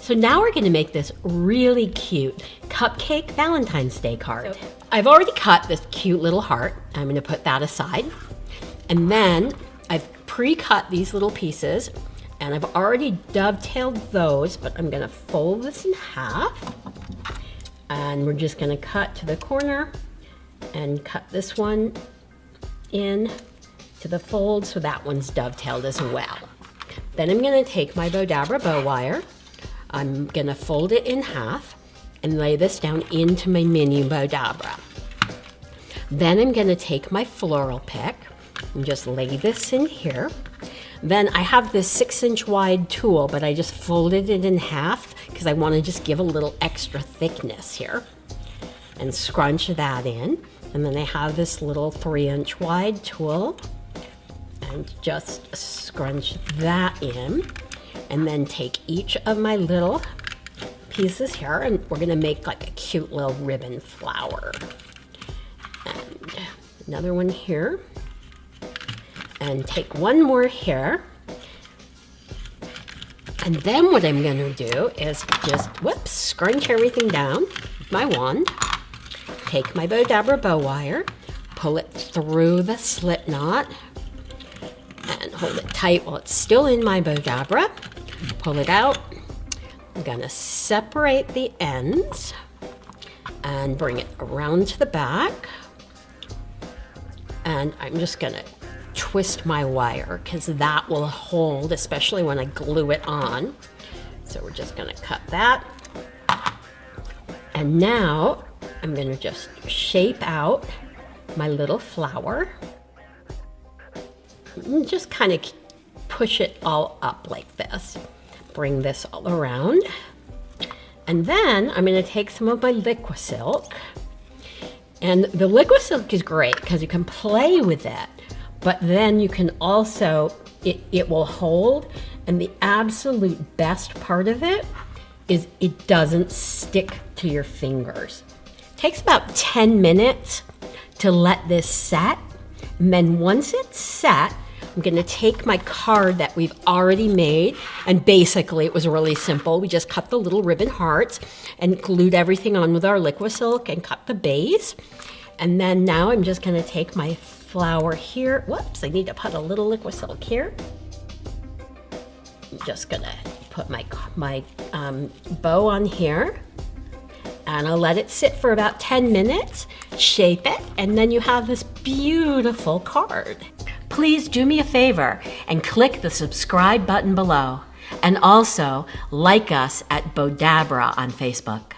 So now we're gonna make this really cute cupcake Valentine's Day card. So I've already cut this cute little heart. I'm gonna put that aside. And then I've pre-cut these little pieces and I've already dovetailed those, but I'm gonna fold this in half. And we're just gonna cut to the corner and cut this one in to the fold so that one's dovetailed as well. Then I'm gonna take my Bowdabra bow wire. I'm gonna fold it in half and lay this down into my Mini Bowdabra. Then I'm gonna take my floral pick and just lay this in here. Then I have this 6-inch wide tulle, but I just folded it in half because I want to just give a little extra thickness here. And scrunch that in. And then I have this little 3-inch wide tulle and just scrunch that in. And then take each of my little pieces here and we're gonna make like a cute little ribbon flower. And another one here. And take one more here. And then what I'm gonna do is just, scrunch everything down with my wand. Take my Bowdabra bow wire, pull it through the slip knot, and hold it tight while it's still in my Bowdabra. Pull it out. I'm gonna separate the ends and bring it around to the back. And I'm just gonna twist my wire because that will hold, especially when I glue it on. So we're just gonna cut that. And now I'm gonna just shape out my little flower. And just kind of push it all up like this. Bring this all around. And then I'm gonna take some of my liquid silk. And the liquid silk is great because you can play with it. But then you can also, it will hold, and the absolute best part of it is it doesn't stick to your fingers. It takes about 10 minutes to let this set, and then once it's set, I'm gonna take my card that we've already made, and basically it was really simple. We just cut the little ribbon hearts and glued everything on with our liquid silk and cut the base. And then now I'm just gonna take my flower here. Whoops, I need to put a little liquid silk here. I'm just gonna put my bow on here and I'll let it sit for about 10 minutes, shape it, and then you have this beautiful card. Please do me a favor and click the subscribe button below, and also like us at Bowdabra on Facebook.